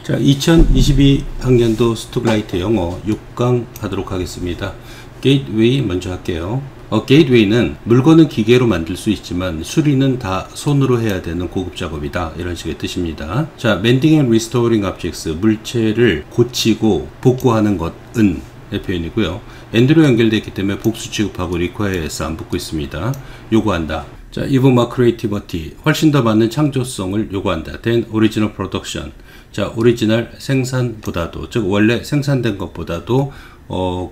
자, 2022학년도 스투라이트 영어 6강 하도록 하겠습니다. 게이트웨이 먼저 할게요. 게이트웨이는 물건은 기계로 만들 수 있지만 수리는 다 손으로 해야 되는 고급 작업이다, 이런 식의 뜻입니다. 자, mending and restoring objects, 물체를 고치고 복구하는 것은 의 표현이고요. and로 연결되어 있기 때문에 복수 취급하고 require에서 안 붙고 있습니다. 요구한다. 자, even more creativity, 훨씬 더 많은 창조성을 요구한다. than original production, 자, 오리지널 생산보다도, 즉 원래 생산된 것보다도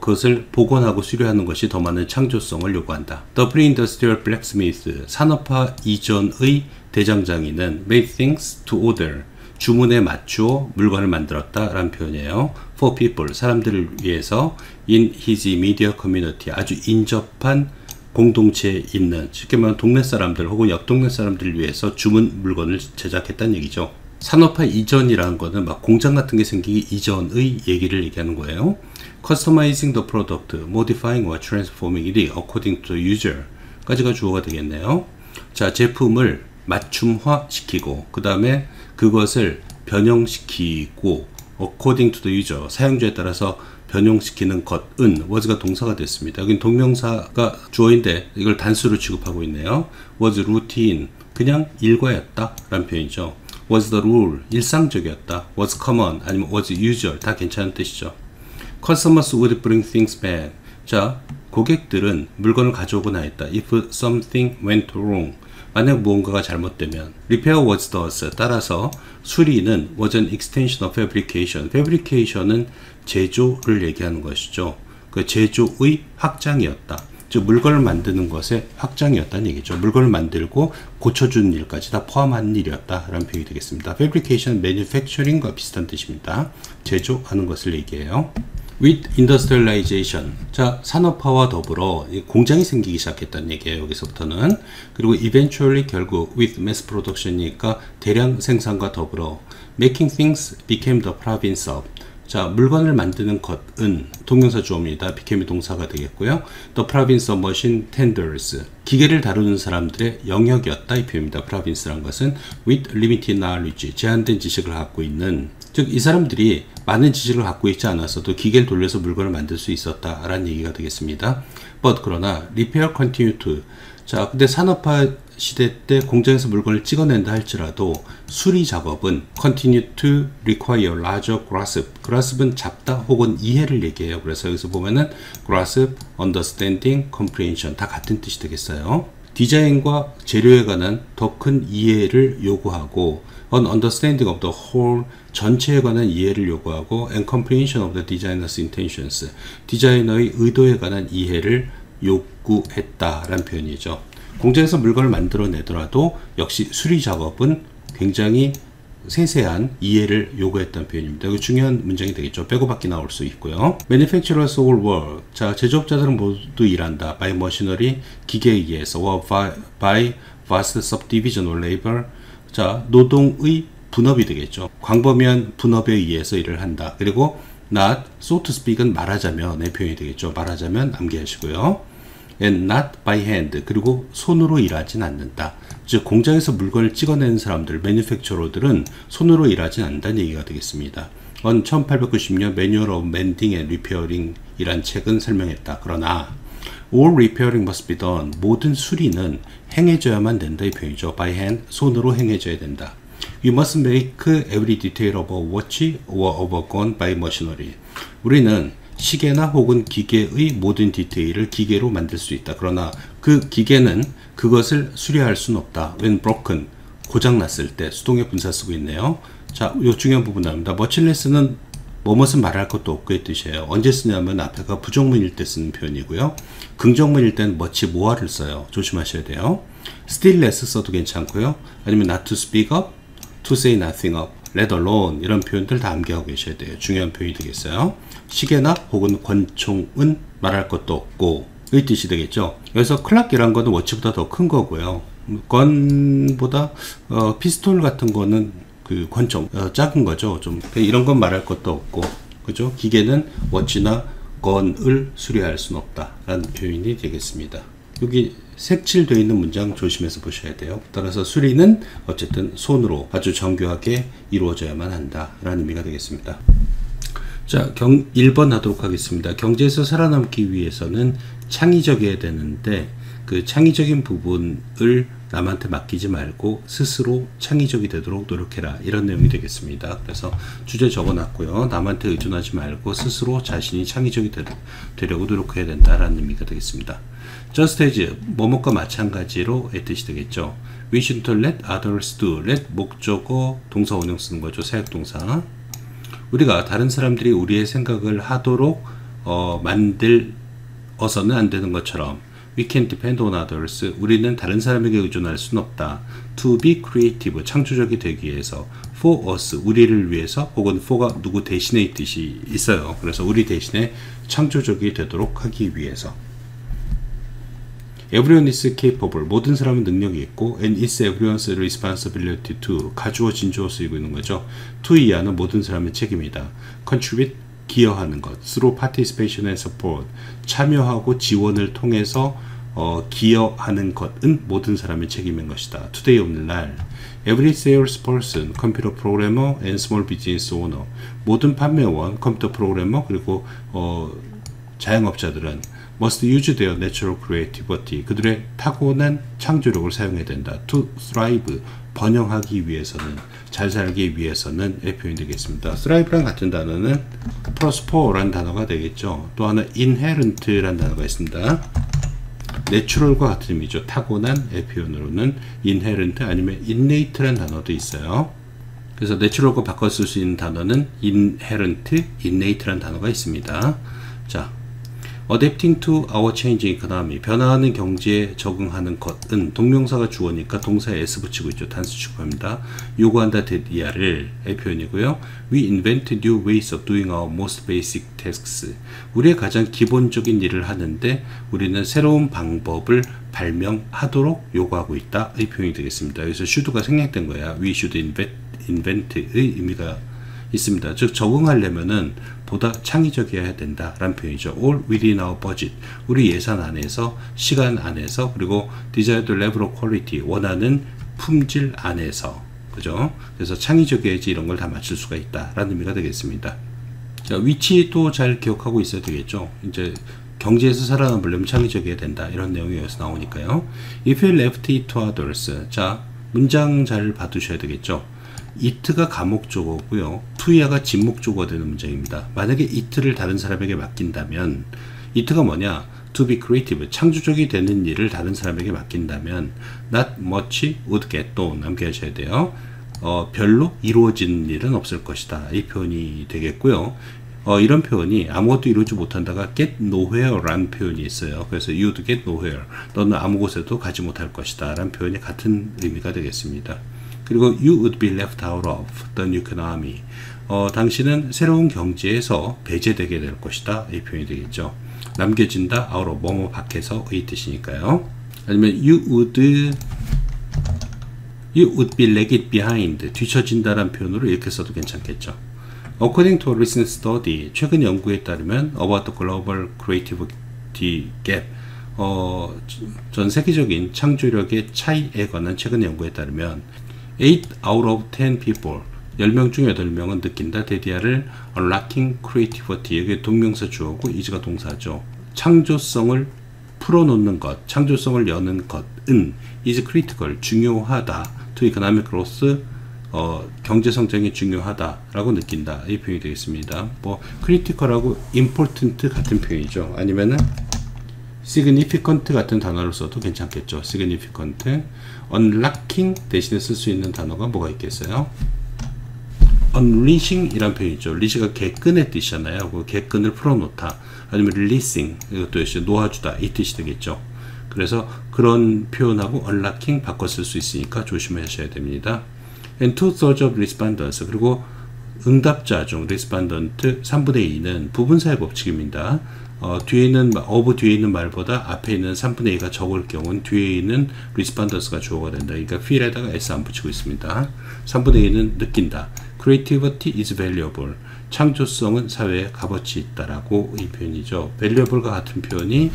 그것을 복원하고 수리하는 것이 더 많은 창조성을 요구한다. The pre-industrial blacksmith, 산업화 이전의 대장장이는 made things to order, 주문에 맞추어 물건을 만들었다 라는 표현이에요. For people, 사람들을 위해서, in his immediate community, 아주 인접한 공동체에 있는, 쉽게 말하면 동네 사람들 혹은 옆 동네 사람들을 위해서 주문 물건을 제작했다는 얘기죠. 산업화 이전이라는 거는 막 공장 같은 게 생기기 이전의 얘기를 얘기하는 거예요. Customizing the product, modifying or transforming it according to the user 까지가 주어가 되겠네요. 자, 제품을 맞춤화 시키고 그 다음에 그것을 변형시키고 according to the user, 사용자에 따라서 변형시키는 것은 was가 동사가 됐습니다. 여긴 동명사가 주어인데 이걸 단수로 취급하고 있네요. was routine, 그냥 일과였다 라는 표현이죠. was the rule, 일상적이었다. was common, 아니면 was usual, 다 괜찮은 뜻이죠. Customers would bring things back. 자, 고객들은 물건을 가져오곤 하였다. If something went wrong, 만약 무언가가 잘못되면. Repair was thus, 따라서 수리는 was an extension of fabrication. Fabrication은 제조를 얘기하는 것이죠. 그 제조의 확장이었다. 즉 물건을 만드는 것의 확장이었다는 얘기죠. 물건을 만들고 고쳐주는 일까지 다 포함한 일이었다 라는 표현이 되겠습니다. Fabrication, manufacturing과 비슷한 뜻입니다. 제조하는 것을 얘기해요. With industrialization, 자, 산업화와 더불어 공장이 생기기 시작했다는 얘기예요. 여기서부터는. 그리고 eventually, 결국 with mass production이니까 대량 생산과 더불어 making things became the province of, 자, 물건을 만드는 것은 동명사 주어입니다. became이 동사가 되겠고요. The province of machine tenders, 기계를 다루는 사람들의 영역이었다, 이 표현입니다. province란 것은 with limited knowledge, 제한된 지식을 갖고 있는, 즉 이 사람들이 많은 지식을 갖고 있지 않았어도 기계를 돌려서 물건을 만들 수 있었다 라는 얘기가 되겠습니다. But, 그러나 repair continued to, 자, 근데 산업화 시대 때 공장에서 물건을 찍어낸다 할지라도 수리 작업은 continue to require larger grasp, grasp은 잡다 혹은 이해를 얘기해요. 그래서 여기서 보면은 grasp, understanding, comprehension 다 같은 뜻이 되겠어요. 디자인과 재료에 관한 더 큰 이해를 요구하고, an understanding of the whole, 전체에 관한 이해를 요구하고, and comprehension of the designer's intentions, 디자이너의 의도에 관한 이해를 요구했다라는 표현이죠. 공장에서 물건을 만들어내더라도 역시 수리 작업은 굉장히 세세한 이해를 요구했다는 표현입니다. 이거 중요한 문장이 되겠죠. 빼고 받기 나올 수 있고요. Manufacturers all work, 자, 제조업자들은 모두 일한다. by machinery, 기계에 의해서, or by vast subdivision or labor, 자, 노동의 분업이 되겠죠. 광범위한 분업에 의해서 일을 한다. 그리고 not, so to speak은 말하자면의 표현이 되겠죠. 말하자면 암기하시고요. and not by hand, 그리고 손으로 일하진 않는다. 즉 공장에서 물건을 찍어내는 사람들, manufacturer들은 손으로 일하진 않는다는 얘기가 되겠습니다. 1890년 Manual of Mending and Repairing 이란 책은 설명했다. 그러나 all repairing must be done, 모든 수리는 행해져야만 된다, 이 표현이죠. by hand, 손으로 행해져야 된다. We must make every detail of a watch or of a gun by machinery. 우리는 시계나 혹은 기계의 모든 디테일을 기계로 만들 수 있다. 그러나 그 기계는 그것을 수리할 수는 없다. When broken, 고장났을 때. 수동의 분사 쓰고 있네요. 자, 요 중요한 부분 나옵니다. 머칠레스는 뭐뭇은 말할 것도 없고의 뜻이에요. 언제 쓰냐면 앞에가 부정문일 때 쓰는 표현이고요. 긍정문일 때는 머치 모아를 써요. 조심하셔야 돼요. still less 써도 괜찮고요. 아니면 not to speak up, to say nothing up, let alone 이런 표현들 다 암기하고 계셔야 돼요. 중요한 표현이 되겠어요. 시계나 혹은 권총은 말할 것도 없고 의 뜻이 되겠죠. 여기서 클락이란 거는 워치보다 더 큰 거고요. 건보다 피스톨 같은 거는 그 권총 작은 거죠. 좀 이런 건 말할 것도 없고, 그죠? 기계는 워치나 건을 수리할 수는 없다 라는 표현이 되겠습니다. 여기 색칠되어 있는 문장 조심해서 보셔야 돼요. 따라서 수리는 어쨌든 손으로 아주 정교하게 이루어져야만 한다 라는 의미가 되겠습니다. 자, 1번 하도록 하겠습니다. 경제에서 살아남기 위해서는 창의적이어야 되는데 그 창의적인 부분을 남한테 맡기지 말고 스스로 창의적이 되도록 노력해라, 이런 내용이 되겠습니다. 그래서 주제 적어놨고요. 남한테 의존하지 말고 스스로 자신이 창의적이 되려고 노력해야 된다라는 의미가 되겠습니다. Just as, 뭐뭐과 마찬가지로의 뜻이 되겠죠. We shouldn't let others do. let 목적어 동사 원형 쓰는 거죠. 사역동사. 우리가 다른 사람들이 우리의 생각을 하도록 만들어서는 안 되는 것처럼 We can't depend on others. 우리는 다른 사람에게 의존할 수는 없다. To be creative. 창조적이 되기 위해서. For us. 우리를 위해서. 혹은 for가 누구 대신의 뜻이 있어요. 그래서 우리 대신에 창조적이 되도록 하기 위해서. Everyone is capable. 모든 사람은 능력이 있고 and it's everyone's responsibility to. 가주어 진주어 쓰이고 있는 거죠. to 이하는 모든 사람의 책임이다. contribute. 기여하는 것. through participation and support. 참여하고 지원을 통해서 기여하는 것은 모든 사람의 책임인 것이다. today 오늘날. Every salesperson, 컴퓨터 프로그래머 and small business owner. 모든 판매원, 컴퓨터 프로그래머 그리고 자영업자들은 must use their natural creativity. 그들의 타고난 창조력을 사용해야 된다. to thrive. 번영하기 위해서는, 잘 살기 위해서는 의 표현이 되겠습니다. thrive랑 같은 단어는 prosper라는 단어가 되겠죠. 또 하나 inherent라는 단어가 있습니다. 내추럴과 같은 의미죠. 타고난의 표현으로는 inherent 아니면 innate라는 단어도 있어요. 그래서 내추럴과 바꿔 쓸 수 있는 단어는 inherent, innate라는 단어가 있습니다. 자, adapting to our changing economy. 변화하는 경제에 적응하는 것은 동명사가 주어니까 동사에 s 붙이고 있죠. 단수 취급합니다. 요구한다 대디아를 의 표현이고요. We invent new ways of doing our most basic tasks. 우리의 가장 기본적인 일을 하는데 우리는 새로운 방법을 발명하도록 요구하고 있다. 의 표현이 되겠습니다. 여기서 should가 생략된 거야. We should invent의 의미가 있습니다. 즉 적응하려면은 보다 창의적이어야 된다 라는 표현이죠. all within our budget. 우리 예산 안에서, 시간 안에서, 그리고 desired level of quality. 원하는 품질 안에서. 그죠? 그래서 창의적이어야지 이런 걸 다 맞출 수가 있다 라는 의미가 되겠습니다. 자, 위치도 잘 기억하고 있어야 되겠죠. 이제 경제에서 살아남으려면 창의적이어야 된다, 이런 내용이 여기서 나오니까요. If you left it to others. 자, 문장 잘 봐두셔야 되겠죠. it가 가목조어고요. to야가 진목조어가 되는 문장입니다. 만약에 it를 다른 사람에게 맡긴다면, it가 뭐냐? to be creative, 창조적이 되는 일을 다른 사람에게 맡긴다면 not much would get done, 남겨주셔야 돼요. 별로 이루어지는 일은 없을 것이다. 이 표현이 되겠고요. 이런 표현이 아무것도 이루지 못한다가 get nowhere 라는 표현이 있어요. 그래서 you'd get nowhere, 너는 아무 곳에도 가지 못할 것이다 라는 표현이 같은 의미가 되겠습니다. 그리고 you would be left out of the new economy. 당신은 새로운 경제에서 배제되게 될 것이다. 이 표현이 되겠죠. 남겨진다, out of, 뭐뭐 밖에서의 뜻이니까요. 아니면 you would be lagged behind, 뒤처진다라는 표현으로 이렇게 써도 괜찮겠죠. According to a recent study, 최근 연구에 따르면 about the global creativity gap, 전 세계적인 창조력의 차이에 관한 최근 연구에 따르면 8 out of 10 people, 10명 중 8명은 느낀다. 대디아를 unlocking creativity, 이게 동명사 주어고 is가 동사죠. 창조성을 풀어놓는 것, 창조성을 여는 것은 is critical, 중요하다. to economic growth, 경제 성장이 중요하다라고 느낀다. 이 표현이 되겠습니다. 뭐 critical하고 important 같은 표현이죠. 아니면은 significant 같은 단어를 써도 괜찮겠죠. significant. unlocking 대신에 쓸 수 있는 단어가 뭐가 있겠어요? unleashing 이란 표현이죠. leash가 개끈의 뜻이잖아요. 그 개끈을 풀어놓다. 아니면 releasing, 이것도 역시 놓아주다, 이 뜻이 되겠죠. 그래서 그런 표현하고 unlocking 바꿔 쓸 수 있으니까 조심하셔야 됩니다. and 2/3 of respondents, 그리고 응답자 중 respondent 3분의 2는 부분사의 법칙입니다. 뒤에 있는 of 뒤에 있는 말보다 앞에 있는 3분의 2가 적을 경우는 뒤에 있는 respondents가 주어가 된다. 그러니까 feel에다가 s 안 붙이고 있습니다. 3분의 2는 느낀다. creativity is valuable, 창조성은 사회에 값어치 있다라고 이 표현이죠. valuable과 같은 표현이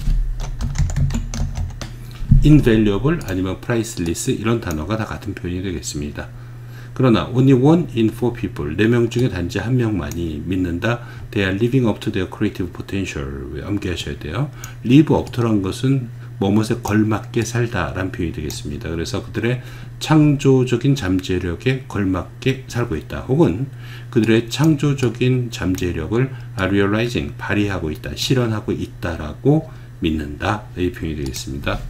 invaluable 아니면 priceless 이런 단어가 다 같은 표현이 되겠습니다. 그러나 only one in four people 4명 중에 단지 1명만이 믿는다. They are living up to their creative potential. 암기하셔야 돼요. live up to란 것은 뭐뭇에 걸맞게 살다 라는 표현이 되겠습니다. 그래서 그들의 창조적인 잠재력에 걸맞게 살고 있다. 혹은 그들의 창조적인 잠재력을 are realizing 발휘하고 있다. 실현하고 있다라고 믿는다. 이 표현이 되겠습니다.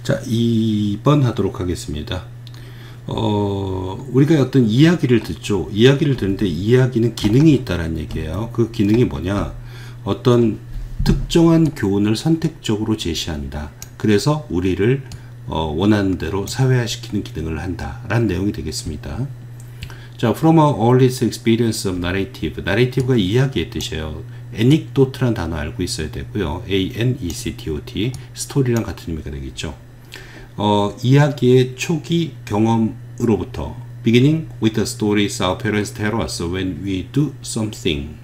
자, 2번 하도록 하겠습니다. 우리가 어떤 이야기를 듣죠. 이야기를 듣는데 이야기는 기능이 있다라는 얘기예요. 그 기능이 뭐냐? 어떤 특정한 교훈을 선택적으로 제시한다. 그래서 우리를 원하는 대로 사회화시키는 기능을 한다. 라는 내용이 되겠습니다. 자, from our earliest experience of narrative. narrative가 이야기의 뜻이에요. anecdote란 단어 알고 있어야 되고요. anecdot, 스토리랑 같은 의미가 되겠죠. 이야기의 초기 경험으로부터 beginning with the stories our parents tell us when we do something.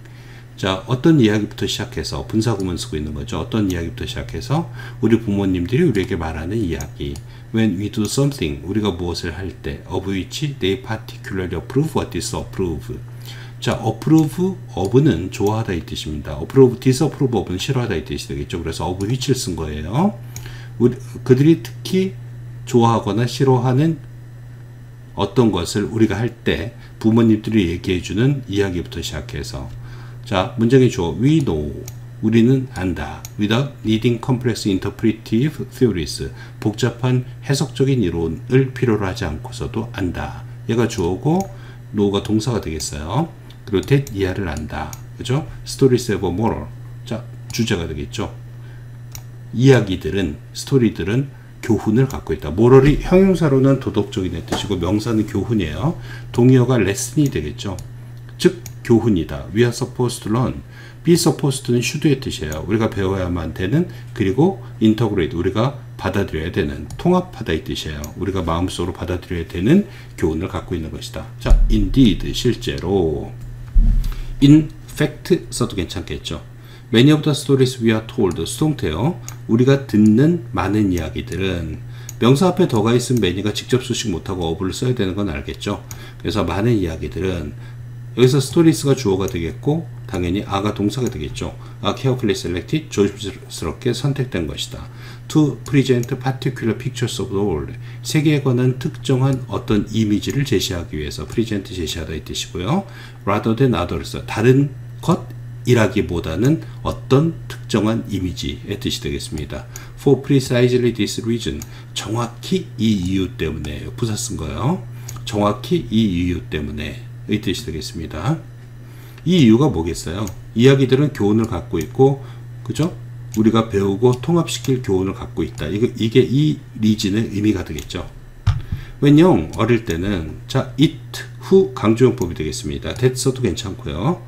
자, 어떤 이야기부터 시작해서 분사구문 쓰고 있는 거죠. 어떤 이야기부터 시작해서 우리 부모님들이 우리에게 말하는 이야기. When we do something, 우리가 무엇을 할 때, of which they particularly approve or disapprove. 자, approve, of는 좋아하다 이 뜻입니다. approve, disapprove, of는 싫어하다 이 뜻이 되겠죠. 그래서 of which를 쓴 거예요. 그들이 특히 좋아하거나 싫어하는 어떤 것을 우리가 할 때 부모님들이 얘기해주는 이야기부터 시작해서 자, 문장의 주어 we know 우리는 안다 without needing complex interpretive theories 복잡한 해석적인 이론을 필요로 하지 않고서도 안다. 얘가 주어고 know가 동사가 되겠어요. 그리고 that 이하를 안다. 그죠? stories have a moral. 자, 주제가 되겠죠. 이야기들은 스토리들은 교훈을 갖고 있다. moral이 형용사로는 도덕적인 뜻이고 명사는 교훈이에요. 동의어가 lesson이 되겠죠. 즉 교훈이다. We are supposed to learn. be supposed to는 should의 뜻이에요. 우리가 배워야만 되는 그리고 integrate 우리가 받아들여야 되는 통합하다 이 뜻이에요. 우리가 마음속으로 받아들여야 되는 교훈을 갖고 있는 것이다. 자, indeed 실제로 in fact 써도 괜찮겠죠. Many of the stories we are told 수동태요. 우리가 듣는 많은 이야기들은 명사 앞에 더가 있으면 many가 직접 수식 못하고 of를 써야 되는 건 알겠죠. 그래서 많은 이야기들은 여기서 stories가 주어가 되겠고 당연히 a가 동사가 되겠죠. are carefully selected 조심스럽게 선택된 것이다. to present particular pictures of the world 세계에 관한 특정한 어떤 이미지를 제시하기 위해서 present 제시하다 이 뜻이고요. rather than others 다른 것이라기보다는 어떤 특정한 이미지의 뜻이 되겠습니다. for precisely this reason 정확히 이 이유 때문에 부사 쓴 거예요. 정확히 이 이유 때문에 의 뜻이 되겠습니다. 이 이유가 뭐겠어요? 이야기들은 교훈을 갖고 있고, 그죠? 우리가 배우고 통합시킬 교훈을 갖고 있다. 이게 이 리진의 의미가 되겠죠. when 어릴 때는 자 it 후 강조용법이 되겠습니다. that 써도 괜찮고요.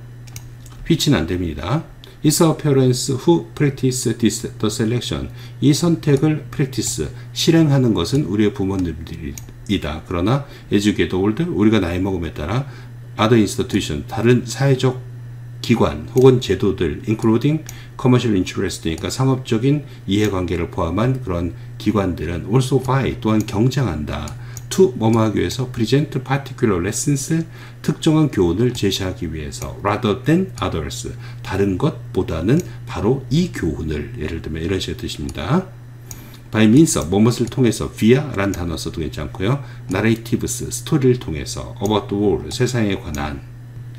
which는 안 됩니다. is our parents who practice the selection. 이 선택을 practice 실행하는 것은 우리의 부모님들이다. 그러나 as you get older 우리가 나이 먹음에 따라 other institution 다른 사회적 기관 혹은 제도들 including commercial interest니까 상업적인 이해관계를 포함한 그런 기관들은 also vie 또한 경쟁한다. to 뭐뭐 하기 위해서 present particular lessons 특정한 교훈을 제시하기 위해서 rather than others 다른 것보다는 바로 이 교훈을 예를 들면 이런 식의 뜻입니다. by means of 뭐뭇을 통해서 via 라는 단어 써도 괜찮고요. narratives 스토리를 통해서 about the world 세상에 관한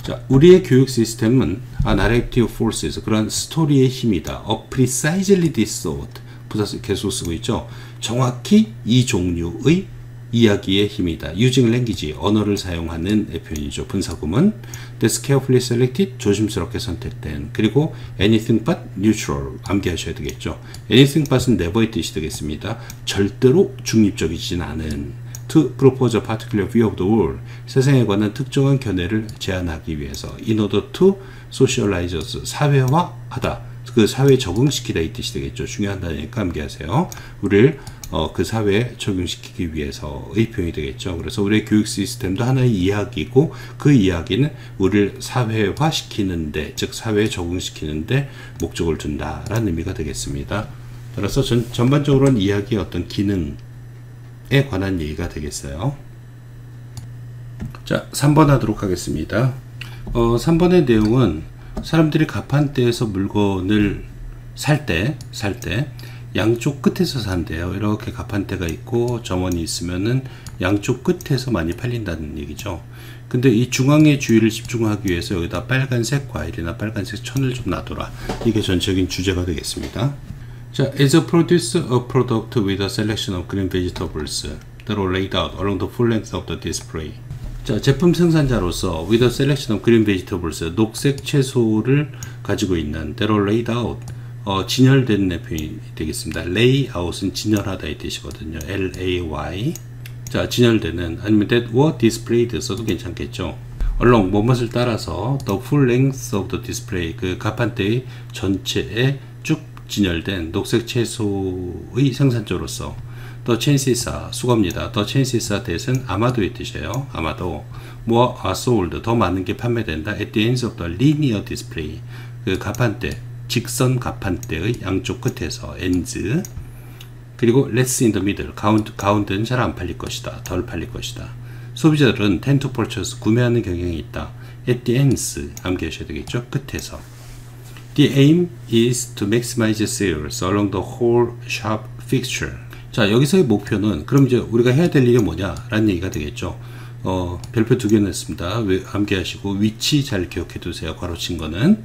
자, 우리의 교육 시스템은 narrative forces 그런 스토리의 힘이다. of precisely this sort 부사 계속 쓰고 있죠. 정확히 이 종류의 이야기의 힘이다. using language 언어를 사용하는 표현이죠. 분사구문 that's carefully selected 조심스럽게 선택된 그리고 anything but neutral 암기하셔야 되겠죠. anything but은 never의 뜻이 되겠습니다. 절대로 중립적이진 않은 to propose a particular view of the world 세상에 관한 특정한 견해를 제안하기 위해서 in order to socialize us 사회화하다 그 사회에 적응시키다 이 뜻이 되겠죠. 중요한 단어니까 암기하세요. 우리를 그 사회에 적용시키기 위해서의 표현이 되겠죠. 그래서 우리의 교육 시스템도 하나의 이야기고 그 이야기는 우리를 사회화시키는데 즉 사회에 적응시키는데 목적을 둔다라는 의미가 되겠습니다. 따라서 전반적으로는 이야기의 어떤 기능에 관한 얘기가 되겠어요. 자, 3번 하도록 하겠습니다. 3번의 내용은 사람들이 가판대에서 물건을 살 때 양쪽 끝에서 산대요. 이렇게 가판대가 있고 점원이 있으면은 양쪽 끝에서 많이 팔린다는 얘기죠. 근데 이 중앙의 주의를 집중하기 위해서 여기다 빨간색 과일이나 빨간색 천을 좀 놔둬라. 이게 전체적인 주제가 되겠습니다. 자, as a produce a product with a selection of green vegetables that are laid out along the full length of the display. 자, 제품 생산자로서 with a selection of green vegetables, 녹색 채소를 가지고 있는 that are laid out, 진열된 표현이 되겠습니다. lay out은 진열하다 이 뜻이거든요. L-A-Y. 자, 진열되는, 아니면 that were displayed 써도 괜찮겠죠. along, 뭐뭇을 따라서 the full length of the display, 그 가판대의 전체에 쭉 진열된 녹색 채소의 생산자로서 the chances are, 수거입니다. the chances are that은 아마도의 뜻이에요. 아마도 more are sold, 더 많은 게 판매된다 at the ends of the linear display, 그 가판대, 직선 가판대의 양쪽 끝에서 ends, 그리고 less in the middle, 가운데는 잘 안 팔릴 것이다, 덜 팔릴 것이다. 소비자들은 tend to purchase, 구매하는 경향이 있다. at the ends, 암기하셔야 되겠죠. 끝에서. The aim is to maximize sales along the whole shop fixture. 자, 여기서의 목표는, 그럼 이제 우리가 해야 될 일이 뭐냐 라는 얘기가 되겠죠. 별표 2개 냈습니다. 암기하시고 위치 잘 기억해 두세요. 괄호친 거는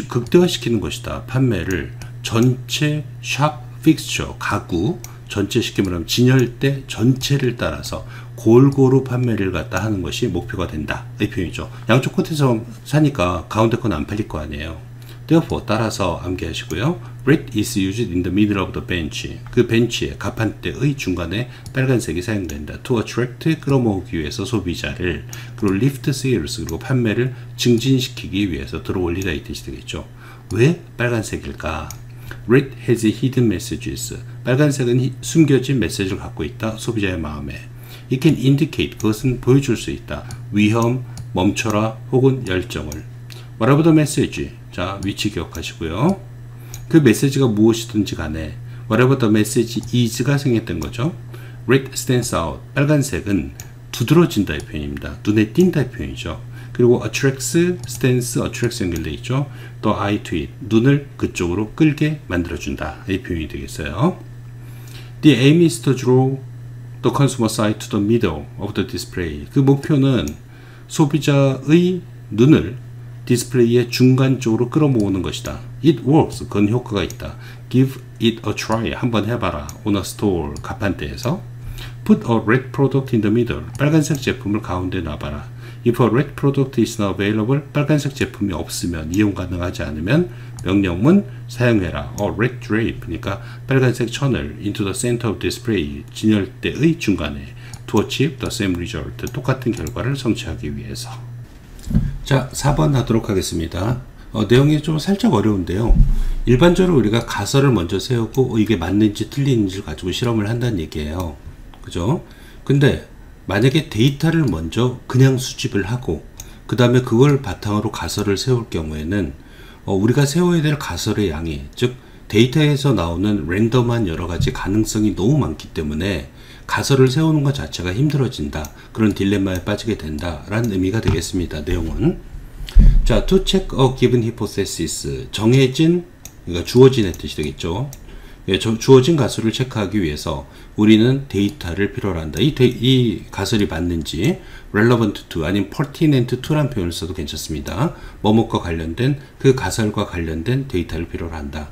극대화시키는 것이다. 판매를 전체 샵 픽스처, 가구 전체 쉽게 말하면 진열대 전체를 따라서 골고루 판매를 갖다 하는 것이 목표가 된다. 이 표현이죠. 양쪽 끝에서 사니까 가운데 건 안 팔릴 거 아니에요. therefore, 따라서 암기하시고요. red is used in the middle of the bench. 그 벤치의 가판대의 중간에 빨간색이 사용된다. to attract, 끌어모으기 위해서 소비자를, 그리고 lift sales, 그리고 판매를 증진시키기 위해서 들어올리다 이 뜻이 되겠죠. 왜 빨간색일까? red has hidden messages. 빨간색은 숨겨진 메시지를 갖고 있다. 소비자의 마음에. it can indicate, 그것은 보여줄 수 있다. 위험, 멈춰라, 혹은 열정을. whatever the message. 자, 위치 기억하시고요. 그 메시지가 무엇이든지 간에 whatever the message is가 생겼던 거죠. red stands out, 빨간색은 두드러진다 이 표현입니다. 눈에 띈다 이 표현이죠. 그리고 attracts, stands, attracts 연결되어 있죠. 또 eye to it, 눈을 그쪽으로 끌게 만들어준다 이 표현이 되겠어요. The aim is to draw the consumer's eye to the middle of the display. 그 목표는 소비자의 눈을 디스플레이의 중간 쪽으로 끌어모으는 것이다. It works. 그건 효과가 있다. Give it a try. 한번 해봐라. On a store. 가판대에서. Put a red product in the middle. 빨간색 제품을 가운데 놔봐라. If a red product is not available. 빨간색 제품이 없으면, 이용 가능하지 않으면 명령문 사용해라. A red drape. 그러니까 빨간색 천을 into the center of display. 진열대의 중간에. To achieve the same result. 똑같은 결과를 성취하기 위해서. 자, 4번 하도록 하겠습니다. 내용이 좀 살짝 어려운데요. 일반적으로 우리가 가설을 먼저 세우고 이게 맞는지 틀리는지를 가지고 실험을 한다는 얘기예요. 그죠? 근데 만약에 데이터를 먼저 그냥 수집을 하고 그 다음에 그걸 바탕으로 가설을 세울 경우에는 우리가 세워야 될 가설의 양이, 즉 데이터에서 나오는 랜덤한 여러가지 가능성이 너무 많기 때문에 가설을 세우는 것 자체가 힘들어진다. 그런 딜레마에 빠지게 된다. 라는 의미가 되겠습니다. 내용은. 자, to check a given hypothesis. 정해진, 그러니까 주어진의 뜻이 되겠죠. 예, 주어진 가설을 체크하기 위해서 우리는 데이터를 필요로 한다. 이 가설이 맞는지 relevant to 아니면 pertinent to라는 표현을 써도 괜찮습니다. 뭐뭐과 관련된, 그 가설과 관련된 데이터를 필요로 한다.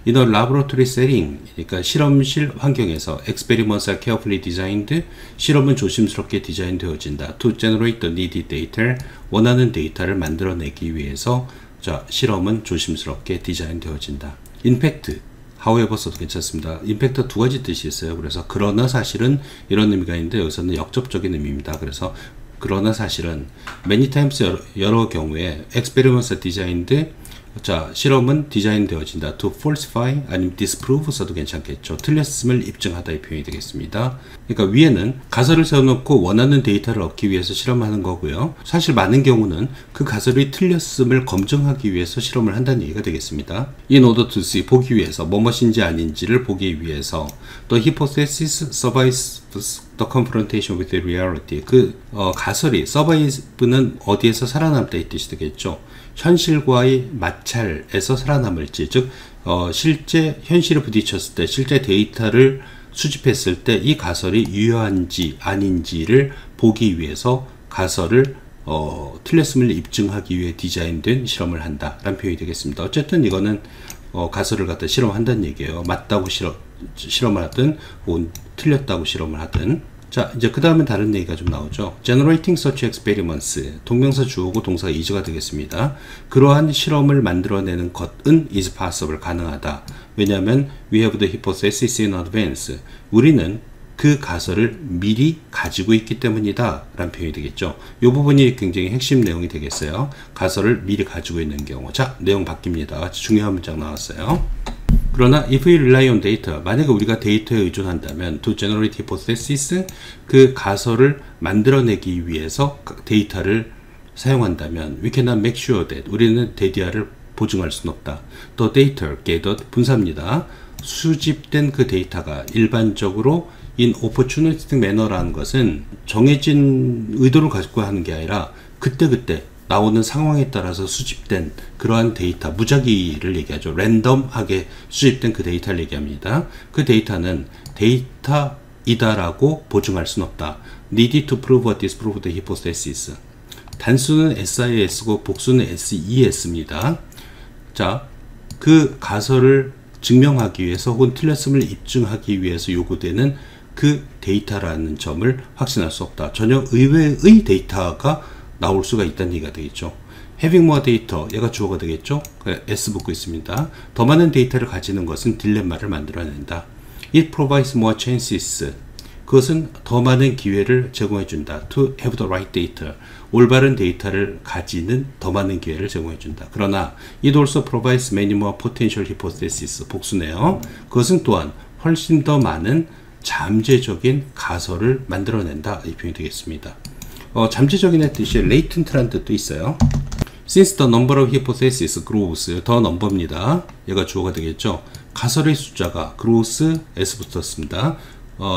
In a laboratory setting, 그러니까 실험실 환경에서 experiments are carefully designed, 실험은 조심스럽게 디자인되어진다. To generate the needed data, 원하는 데이터를 만들어내기 위해서 자, 실험은 조심스럽게 디자인되어진다. In fact, however 써도 괜찮습니다. in fact 두 가지 뜻이 있어요. 그래서 그러나 사실은 이런 의미가 있는데 여기서는 역접적인 의미입니다. 그래서 그러나 사실은 many times 여러 경우에 experiments are designed 자, 실험은 디자인 되어진다. to falsify 아니면 disprove 써도 괜찮겠죠. 틀렸음을 입증하다 이 표현이 되겠습니다. 그러니까 위에는 가설을 세워놓고 원하는 데이터를 얻기 위해서 실험하는 거고요. 사실 많은 경우는 그 가설이 틀렸음을 검증하기 위해서 실험을 한다는 얘기가 되겠습니다. in order to see 보기 위해서 무엇인지 아닌지를 보기 위해서 the hypothesis survives the confrontation with the reality 그 가설이 survive는 어디에서 살아남다 이 뜻이 되겠죠. 현실과의 마찰에서 살아남을지 즉 실제 현실에 부딪혔을 때 실제 데이터를 수집했을 때 이 가설이 유효한지 아닌지를 보기 위해서 가설을 틀렸음을 입증하기 위해 디자인된 실험을 한다 라는 표현이 되겠습니다. 어쨌든 이거는 가설을 갖다 실험한다는 얘기예요. 맞다고 실험을 하든 혹은 틀렸다고 실험을 하든. 자, 이제 그 다음에 다른 얘기가 좀 나오죠. Generating such experiments. 동명사 주어고 동사가 is가 되겠습니다. 그러한 실험을 만들어내는 것은 is possible. 가능하다. 왜냐하면 we have the hypothesis in advance. 우리는 그 가설을 미리 가지고 있기 때문이다 라는 표현이 되겠죠. 이 부분이 굉장히 핵심 내용이 되겠어요. 가설을 미리 가지고 있는 경우. 자, 내용 바뀝니다. 중요한 문장 나왔어요. 그러나 if we rely on data, 만약에 우리가 데이터에 의존한다면 to generate hypothesis, 그 가설을 만들어내기 위해서 데이터를 사용한다면 we cannot make sure that, 우리는 데이터를 보증할 수는 없다. the data gathered, 분사입니다. 수집된 그 데이터가 일반적으로 in opportunistic manner라는 것은 정해진 의도를 가지고 하는 게 아니라 그때그때 나오는 상황에 따라서 수집된 그러한 데이터, 무작위를 얘기하죠. 랜덤하게 수집된 그 데이터를 얘기합니다. 그 데이터는 데이터이다라고 보증할 수는 없다. Needed to prove or disprove the hypothesis. 단수는 SIS고 복수는 SES입니다. 자, 그 가설을 증명하기 위해서 혹은 틀렸음을 입증하기 위해서 요구되는 그 데이터라는 점을 확신할 수 없다. 전혀 의외의 데이터가 나올 수가 있다는 얘기가 되겠죠. having more data, 얘가 주어가 되겠죠. S 붙고 있습니다. 더 많은 데이터를 가지는 것은 딜레마를 만들어낸다. It provides more chances. 그것은 더 많은 기회를 제공해 준다. To have the right data. 올바른 데이터를 가지는 더 많은 기회를 제공해 준다. 그러나 it also provides many more potential hypotheses. 복수네요. 그것은 또한 훨씬 더 많은 잠재적인 가설을 만들어낸다. 이 표현이 되겠습니다. 잠재적인의 뜻이 latent라는 뜻도 있어요. Since the number of hypotheses grows, 더 넘버입니다. 얘가 주어가 되겠죠. 가설의 숫자가 grows, s 붙었습니다.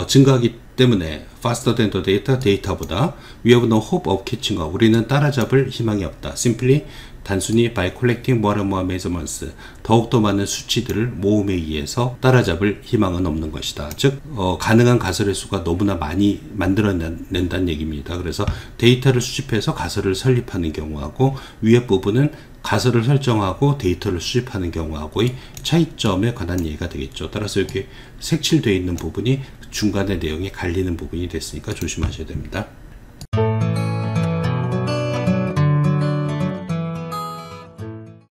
증가하기 때문에 faster than the data, 데이터보다 we have no hope of catching up, 우리는 따라잡을 희망이 없다. Simply, 단순히 by collecting more and more measurements, 더욱더 많은 수치들을 모음에 의해서 따라잡을 희망은 없는 것이다. 즉 가능한 가설의 수가 너무나 많이 만들어낸다는 얘기입니다. 그래서 데이터를 수집해서 가설을 설립하는 경우하고 위에 부분은 가설을 설정하고 데이터를 수집하는 경우하고의 차이점에 관한 얘기가 되겠죠. 따라서 이렇게 색칠되어 있는 부분이 중간에 내용이 갈리는 부분이 됐으니까 조심하셔야 됩니다.